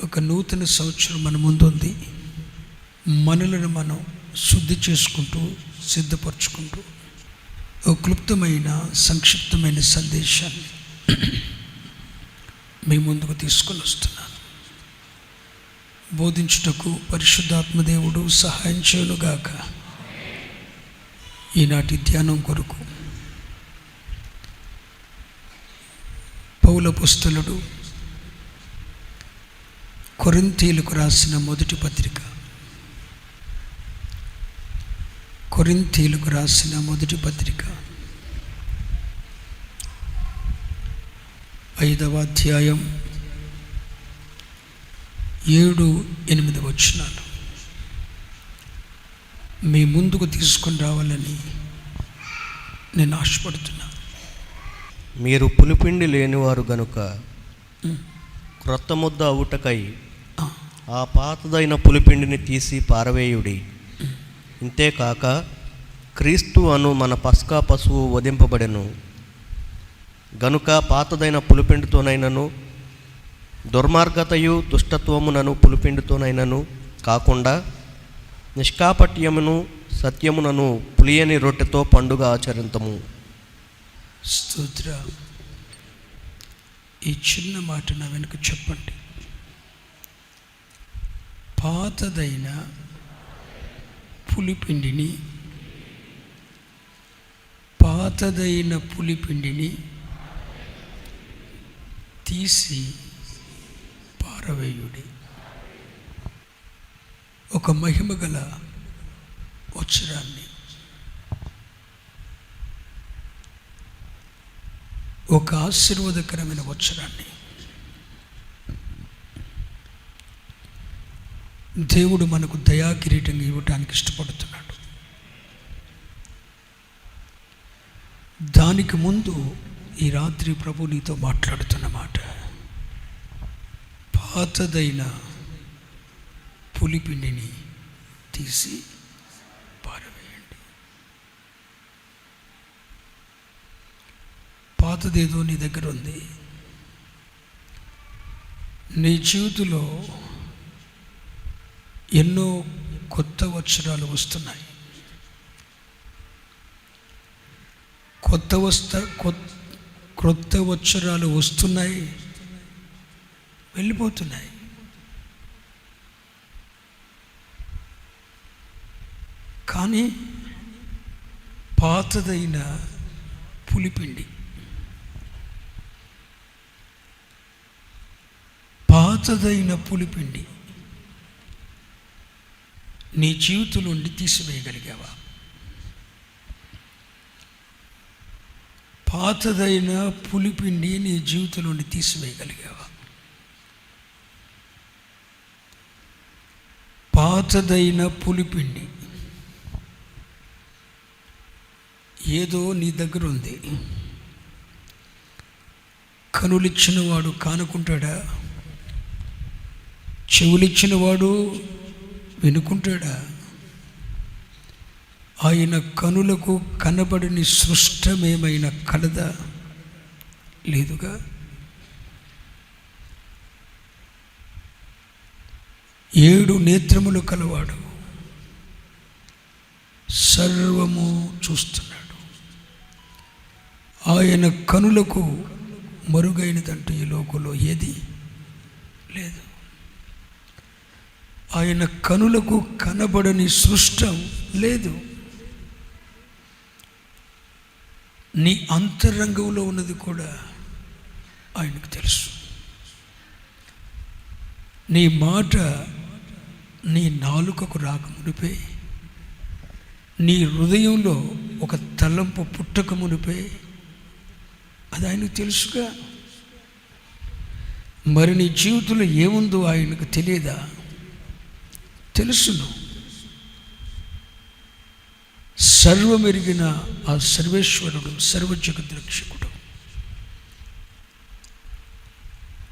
ఒక నూతన సంవత్సరం మన ముందుంది. మనలను మనం శుద్ధి చేసుకుంటూ సిద్ధపరచుకుంటూ ఒక క్లుప్తమైన సంక్షిప్తమైన సందేశాన్ని మీ ముందుకు తీసుకొని వస్తున్నాను. బోధించుటకు పరిశుద్ధాత్మదేవుడు సహాయం చేయునుగాక. ఈనాటి ధ్యానం కొరకు పౌలు అపోస్తలుడు కొరింథీయులకు రాసిన మొదటి పత్రిక, కొరింథీయులకు రాసిన మొదటి పత్రిక 5వ అధ్యాయం 7-8 వచనాలు మీ ముందుకు తీసుకొని రావాలని నేను ఆశపడుతున్నా. మీరు పులిపిండి లేనివారు గనుక క్రొత్త ముద్ద అవుటకై ఆ పాతదైన పులిపిండిని తీసి పారవేయుడి. ఇంతేకాక క్రీస్తు అను మన పస్కా పశువు వధింపబడెను గనుక పాతదైన పులిపిండితోనైనను దుర్మార్గతయు దుష్టత్వమునను పులిపిండితోనైనను కాకుండా నిష్కాపట్యమును సత్యమునను పులియని రొట్టెతో పండుగ ఆచరింతము. స్తోత్ర. ఈ చిన్న మాట నా వెనుక చెప్పండి. పాతదైన పులిపిండిని తీసి పారవేయుడి. ఒక మహిమగల వచనాన్ని, ఒక ఆశీర్వాదకరమైన వచనాన్ని దేవుడు మనకు దయాకిరీటంగా ఇవ్వటానికి ఇష్టపడుతున్నాడు. దానికి ముందు ఈ రాత్రి ప్రభు నీతో మాట్లాడుతున్న మాట, పాతదైన పులిపిండిని తీసి పారవేయండి. పాతదేదో నీ దగ్గర ఉంది. నీ జీవితంలో ఎన్నో కొత్త వచనాలు వస్తున్నాయి. కొత్త వచనాలు వస్తున్నాయి, వెళ్ళిపోతున్నాయి. కానీ పాతదైన పులిపిండి, నీ జీవితం నుండి తీసివేయగలిగావా? పాతదైన పులిపిండి నీ జీవితం నుండి తీసివేయగలిగావా? పాతదైన పులిపిండి ఏదో నీ దగ్గర ఉంది. కనులిచ్చిన వాడు కానుకుంటాడా? చెవులిచ్చిన వాడు వినుకుంటాడా? ఆయన కనులకు కనబడని సృష్టమేమైనా కలదా? లేదుగా. ఏడు నేత్రములు కలవాడు, సర్వము చూస్తున్నాడు. ఆయన కనులకు మరుగైనదంటూ ఈ లోకంలో ఏది లేదు. ఆయన కనులకు కనబడని సృష్టం లేదు. నీ అంతరంగంలో ఉన్నది కూడా ఆయనకు తెలుసు. నీ మాట నీ నాలుకకు రాకమునిపే, నీ హృదయంలో ఒక తలంపు పుట్టక మునిపే అది ఆయనకు తెలుసుగా. మరి నీ జీవితంలో ఏముందో ఆయనకు తెలియదా? తెలుసును. సర్వమెరిగిన ఆ సర్వేశ్వరుడు, సర్వజగద్రక్షకుడు.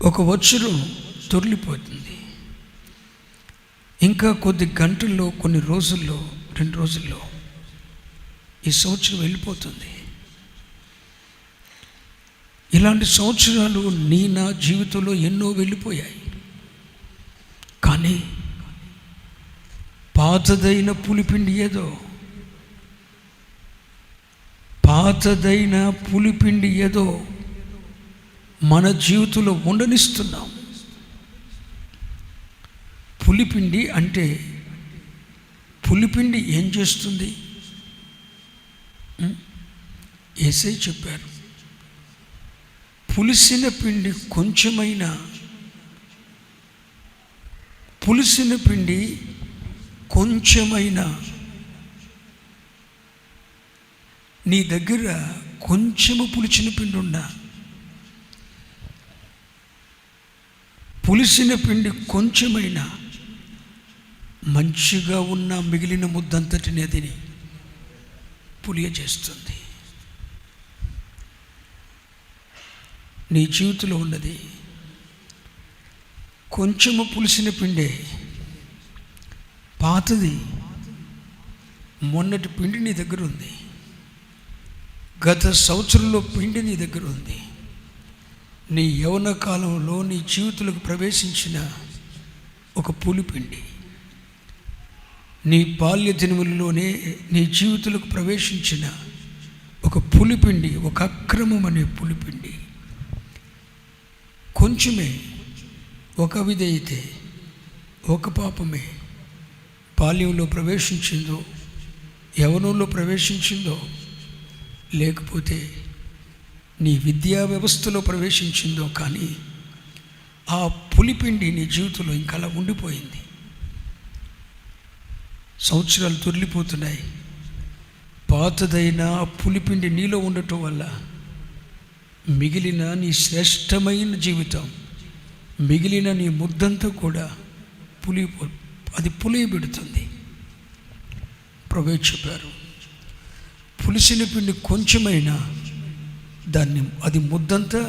ఒక వచనం దొర్లిపోతుంది. ఇంకా కొద్ది గంటల్లో, కొన్ని రోజుల్లో, 2 రోజుల్లో ఈ సంవత్సరం వెళ్ళిపోతుంది. ఇలాంటి సంవత్సరాలు నా జీవితంలో ఎన్నో వెళ్ళిపోయాయి. కానీ పాతదైన పులిపిండి ఏదో, పాతదైన పులిపిండి ఏదో మన జీవితంలో ఉండనిస్తున్నాం. పులిపిండి అంటే, పులిపిండి ఏం చేస్తుంది? యేసయ్య చెప్పారు, పులిసిన పిండి కొంచెమైనా, పులిసిన పిండి కొంచెమైనా, నీ దగ్గర కొంచెము పులిచిన పిండి ఉన్నా, పులిసిన పిండి కొంచెమైనా మంచిగా ఉన్న మిగిలిన ముద్దంతటిని అదిని పులియ చేస్తుంది. నీ జీవితంలో ఉన్నది కొంచెము పులిసిన పిండే, పాతది. మొన్నటి పిండి నీ దగ్గర ఉంది, గత సంవత్సరంలో పిండి నీ దగ్గర ఉంది. నీ యవ్వన కాలంలో నీ జీవితంలోకి ప్రవేశించిన ఒక పులిపిండి, నీ బాల్య దినములలోనే నీ జీవితంలోకి ప్రవేశించిన ఒక పులిపిండి, ఒక అక్రమం అనే పులిపిండి. కొంచెమే, ఒక విధేయతే, ఒక పాపమే బాల్యంలో ప్రవేశించిందో, యవ్వనంలో ప్రవేశించిందో, లేకపోతే నీ విద్యా వ్యవస్థలో ప్రవేశించిందో, కానీ ఆ పులిపిండి నీ జీవితంలో ఇంకా అలా ఉండిపోయింది. సంవత్సరాలు దొర్లిపోతున్నాయి. పాతదైన ఆ పులిపిండి నీలో ఉండటం వల్ల మిగిలిన నీ శ్రేష్టమైన జీవితం, మిగిలిన నీ ముద్దంతా కూడా అది పులియబెడుతుంది. ప్రభువే చెప్పారు, పులిసిన పిండి కొంచెమైనా అది ముద్దంతా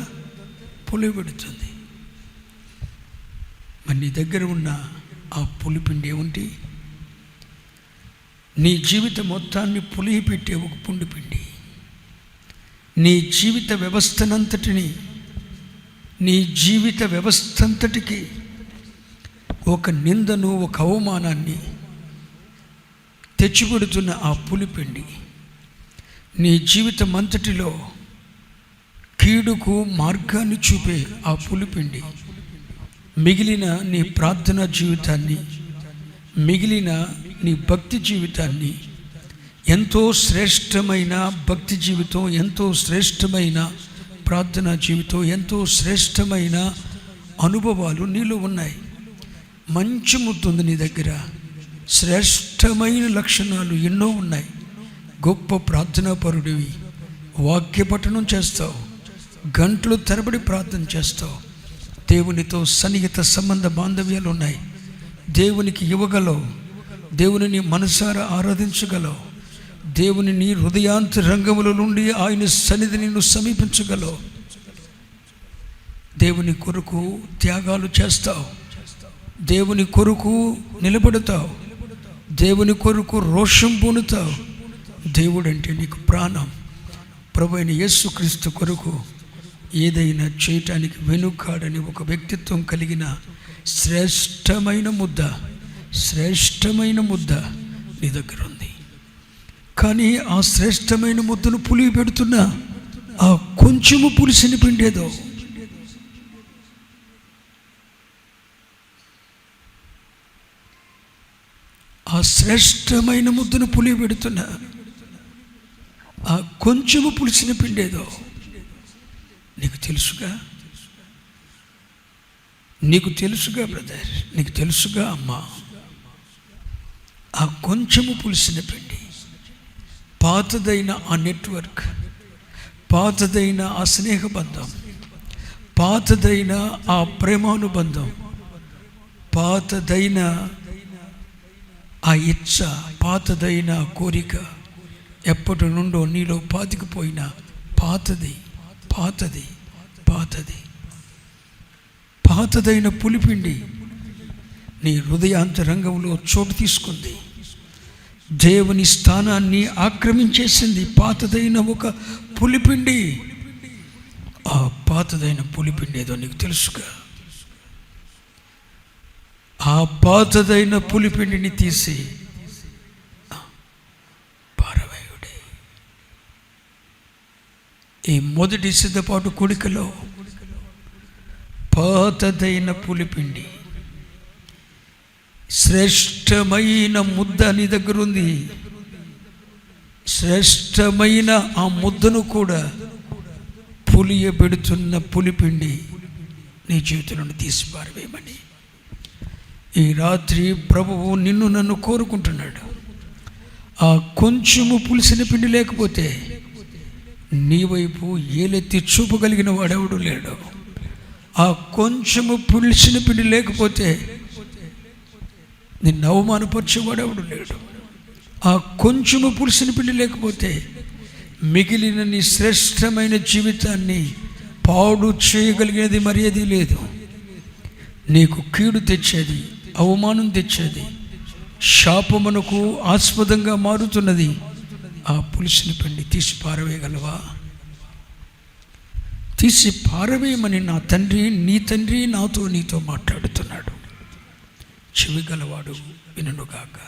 పులియబెడుతుంది. మరి నీ దగ్గర ఉన్న ఆ పులిపిండి ఏమిటి? నీ జీవిత మొత్తాన్ని పులియపెట్టే ఒక పుండిపిండి, నీ జీవిత వ్యవస్థనంతటిని, నీ జీవిత వ్యవస్థంతటికి ఒక నిందను, ఒక అవమానాన్ని తెచ్చిపెడుతున్న ఆ పులిపిండి, నీ జీవితం అంతటిలో కీడుకు మార్గాన్ని చూపే ఆ పులిపిండి, మిగిలిన నీ ప్రార్థనా జీవితాన్ని, మిగిలిన నీ భక్తి జీవితాన్ని, ఎంతో శ్రేష్టమైన భక్తి జీవితం, ఎంతో శ్రేష్టమైన ప్రార్థనా జీవితం, ఎంతో శ్రేష్టమైన అనుభవాలు నీలో ఉన్నాయి. మంచి ముద్దుంది నీ దగ్గర, శ్రేష్టమైన లక్షణాలు ఎన్నో ఉన్నాయి. గొప్ప ప్రార్థనా పరుడివి, వాక్య పఠనం చేస్తావు, గంటలు తరబడి ప్రార్థన చేస్తావు, దేవునితో సన్నిహిత సంబంధ బాంధవ్యాలు ఉన్నాయి, దేవునికి ఇవ్వగలవు, దేవుని మనసారా ఆరాధించగలవు, దేవుని నీ హృదయాంతరంగముల నుండి ఆయన సన్నిధిని నువ్వు సమీపించగలవు, దేవుని కొరకు త్యాగాలు చేస్తావు, దేవుని కొరకు నిలబడతావు, దేవుని కొరకు రోషం పొందుతావు. దేవుడంటే నీకు ప్రాణం. ప్రభువైన యేసుక్రీస్తు కొరకు ఏదైనా చేయటానికి వెనుకాడని ఒక వ్యక్తిత్వం కలిగిన శ్రేష్టమైన ముద్ద నీ దగ్గర ఉంది. కానీ ఆ శ్రేష్టమైన ముద్దను పులిగి పెడుతున్న ఆ కొంచెము పులిసిన పిండేదో, ఆ శ్రేష్టమైన ముద్దను పులిగి పెడుతున్న ఆ కొంచెము పులిసిన పిండేదో నీకు తెలుసుగా, నీకు తెలుసుగా బ్రదర్, నీకు తెలుసుగా అమ్మా. ఆ కొంచెము పులిసిన పిండి, పాతదైన ఆ నెట్వర్క్, పాతదైన ఆ స్నేహబంధం, పాతదైన ఆ ప్రేమానుబంధం, పాతదైన ఆ ఇచ్చ, పాతదైన కోరిక, ఎప్పటి నుండో నీలో పాతికిపోయిన పాతది పాతది పాతది పాతదైన పులిపిండి నీ హృదయాంతరంగంలో చోటు తీసుకుంది, దేవుని స్థానాన్ని ఆక్రమించేసింది. పాతదైన ఒక పులిపిండి, ఆ పాతదైన పులిపిండి ఏదో నీకు తెలుసుగా. ఆ పాతదైన పులిపిండిని తీసి పారవేయుడి. ఈ మొదటి సిద్ధపాటు కూడికలో పాతదైన పులిపిండి, శ్రేష్టమైన ముద్ద నీ దగ్గర ఉంది. శ్రేష్టమైన ఆ ముద్దను కూడా పులియబెడుతున్న పులిపిండి నీ జీవితంలో తీసి పారవేయమని ఈ రాత్రి ప్రభువు నిన్ను నన్ను కోరుకుంటున్నాడు. ఆ కొంచెము పులిసిన పిండి లేకపోతే నీ వైపు ఏలెత్తి చూపగలిగిన వాడెవడు లేడు. ఆ కొంచెము పులిసిన పిండి లేకపోతే నిన్ను అవమానపరిచేవాడెవడు లేడు. ఆ కొంచెము పులిసిన పిండి లేకపోతే మిగిలిన నీ శ్రేష్టమైన జీవితాన్ని పాడు చేయగలిగేది మరేది లేదు. నీకు కీడు తెచ్చేది, అవమానం తెచ్చేది, శాపమునకు ఆస్పదంగా మారుతున్నది ఆ పులిసిన పిండి. తీసి పారవేయగలవా? తీసి పారవేయమని నా తండ్రి, నీ తండ్రి నాతో నీతో మాట్లాడుతున్నాడు. చెవి గలవాడు వినుగాక.